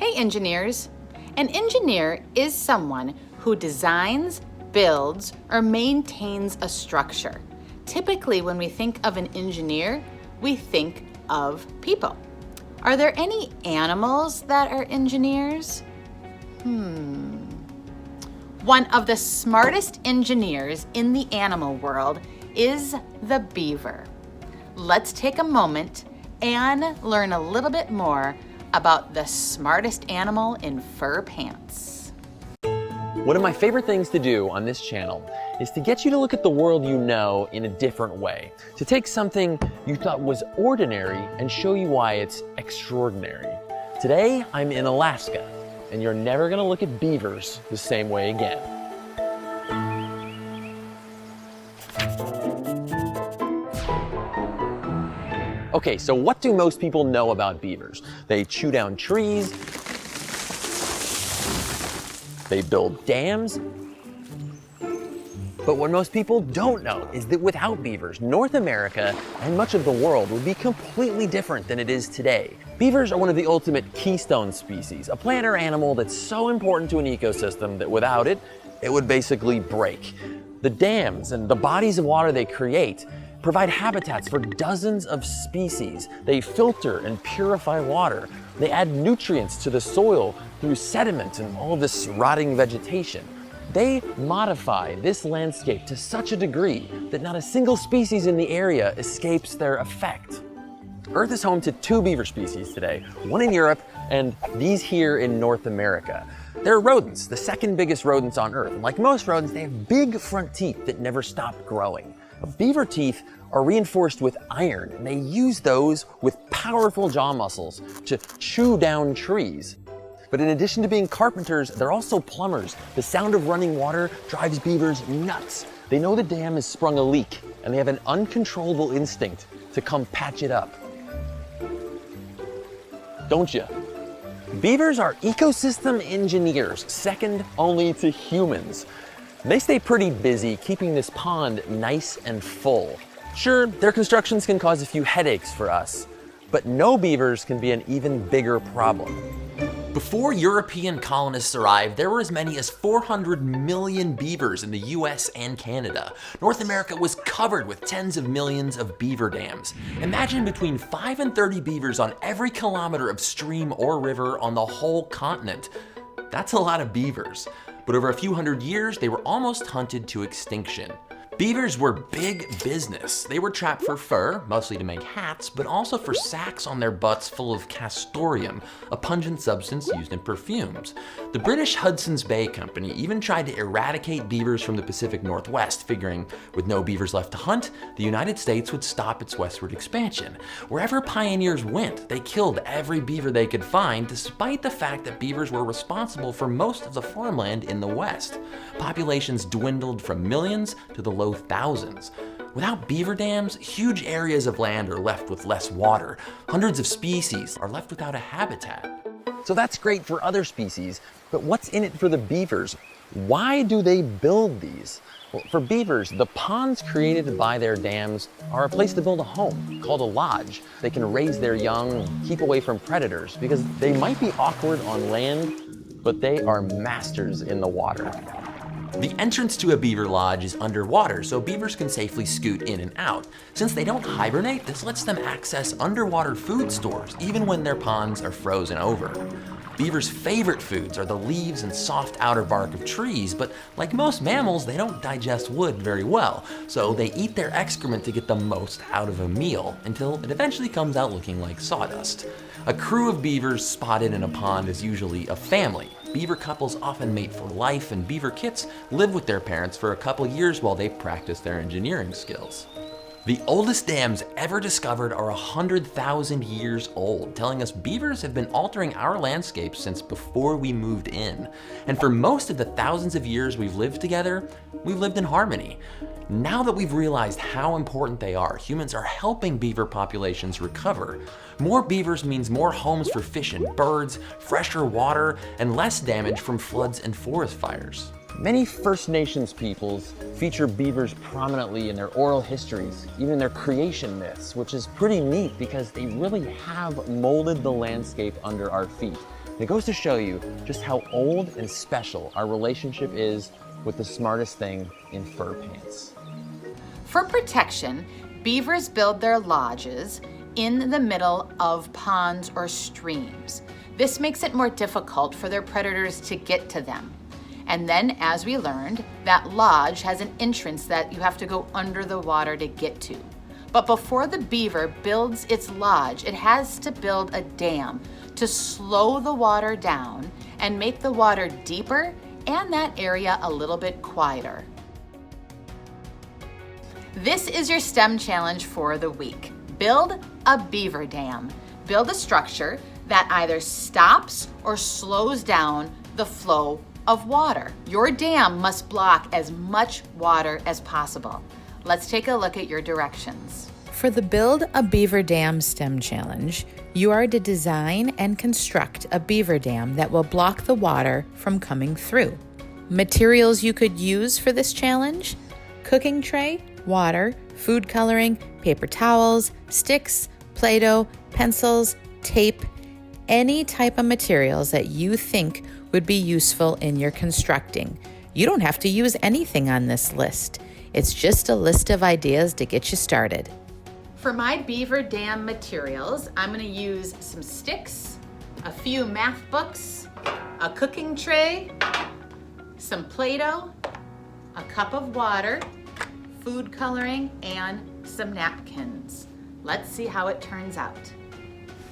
Hey engineers! An engineer is someone who designs, builds, or maintains a structure. Typically, when we think of an engineer, we think of people. Are there any animals that are engineers? One of the smartest engineers in the animal world is the beaver. Let's take a moment and learn a little bit more about the smartest animal in fur pants. One of my favorite things to do on this channel is to get you to look at the world you know in a different way. To take something you thought was ordinary and show you why it's extraordinary. Today, I'm in Alaska, and you're never gonna look at beavers the same way again. Okay, so what do most people know about beavers? They chew down trees, they build dams, but what most people don't know is that without beavers, North America and much of the world would be completely different than it is today. Beavers are one of the ultimate keystone species, a plant or animal that's so important to an ecosystem that without it, it would basically break. The dams and the bodies of water they create provide habitats for dozens of species. They filter and purify water. They add nutrients to the soil through sediment and all this rotting vegetation. They modify this landscape to such a degree that not a single species in the area escapes their effect. Earth is home to 2 beaver species today, one in Europe and these here in North America. They're rodents, the second biggest rodents on Earth. And like most rodents, they have big front teeth that never stop growing. Beaver teeth are reinforced with iron, and they use those with powerful jaw muscles to chew down trees. But in addition to being carpenters, they're also plumbers. The sound of running water drives beavers nuts. They know the dam has sprung a leak, and they have an uncontrollable instinct to come patch it up. Don't you? Beavers are ecosystem engineers, second only to humans. They stay pretty busy keeping this pond nice and full. Sure, their constructions can cause a few headaches for us, but no beavers can be an even bigger problem. Before European colonists arrived, there were as many as 400 million beavers in the US and Canada. North America was covered with tens of millions of beaver dams. Imagine between 5 and 30 beavers on every kilometer of stream or river on the whole continent. That's a lot of beavers. But over a few hundred years, they were almost hunted to extinction. Beavers were big business. They were trapped for fur, mostly to make hats, but also for sacks on their butts full of castoreum, a pungent substance used in perfumes. The British Hudson's Bay Company even tried to eradicate beavers from the Pacific Northwest, figuring with no beavers left to hunt, the United States would stop its westward expansion. Wherever pioneers went, they killed every beaver they could find, despite the fact that beavers were responsible for most of the farmland in the West. Populations dwindled from millions to the low thousands. Without beaver dams, huge areas of land are left with less water. Hundreds of species are left without a habitat. So that's great for other species, but what's in it for the beavers? Why do they build these? Well, for beavers, the ponds created by their dams are a place to build a home, called a lodge. They can raise their young and keep away from predators because they might be awkward on land, but they are masters in the water. The entrance to a beaver lodge is underwater, so beavers can safely scoot in and out. Since they don't hibernate, this lets them access underwater food stores, even when their ponds are frozen over. Beavers' favorite foods are the leaves and soft outer bark of trees, but like most mammals, they don't digest wood very well, so they eat their excrement to get the most out of a meal, until it eventually comes out looking like sawdust. A crew of beavers spotted in a pond is usually a family. Beaver couples often mate for life, and beaver kits live with their parents for a couple years while they practice their engineering skills. The oldest dams ever discovered are 100,000 years old, telling us beavers have been altering our landscape since before we moved in. And for most of the thousands of years we've lived together, we've lived in harmony. Now that we've realized how important they are, humans are helping beaver populations recover. More beavers means more homes for fish and birds, fresher water, and less damage from floods and forest fires. Many First Nations peoples feature beavers prominently in their oral histories, even their creation myths, which is pretty neat because they really have molded the landscape under our feet. And it goes to show you just how old and special our relationship is with the smartest thing in fur pants. For protection, beavers build their lodges in the middle of ponds or streams. This makes it more difficult for their predators to get to them. And then, as we learned, that lodge has an entrance that you have to go under the water to get to. But before the beaver builds its lodge, it has to build a dam to slow the water down and make the water deeper and that area a little bit quieter. This is your STEM challenge for the week. Build a beaver dam. Build a structure that either stops or slows down the flow of water. Your dam must block as much water as possible. Let's take a look at your directions. For the Build a Beaver Dam STEM Challenge, you are to design and construct a beaver dam that will block the water from coming through. Materials you could use for this challenge: cooking tray, water, food coloring, paper towels, sticks, Play-Doh, pencils, tape, any type of materials that you think would be useful in your constructing. You don't have to use anything on this list. It's just a list of ideas to get you started. For my beaver dam materials, I'm going to use some sticks, a few math books, a cooking tray, some Play-Doh, a cup of water, food coloring, and some napkins. Let's see how it turns out.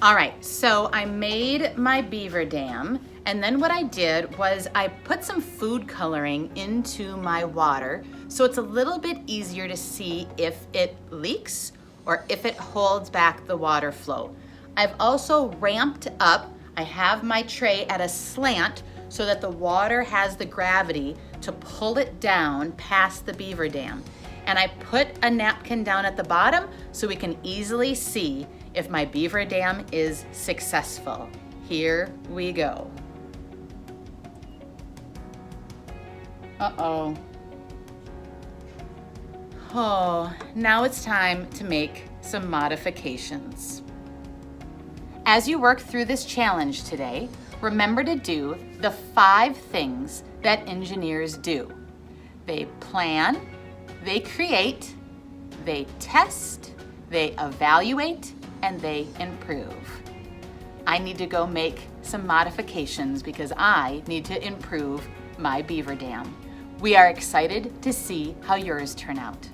All right, so I made my beaver dam, and then what I did was I put some food coloring into my water so it's a little bit easier to see if it leaks or if it holds back the water flow. I've also ramped up, I have my tray at a slant so that the water has the gravity to pull it down past the beaver dam. And I put a napkin down at the bottom so we can easily see if my beaver dam is successful. Here we go. Uh-oh. Oh, now it's time to make some modifications. As you work through this challenge today, remember to do the 5 things that engineers do. They plan, they create, they test, they evaluate, and they improve. I need to go make some modifications because I need to improve my beaver dam. We are excited to see how yours turn out.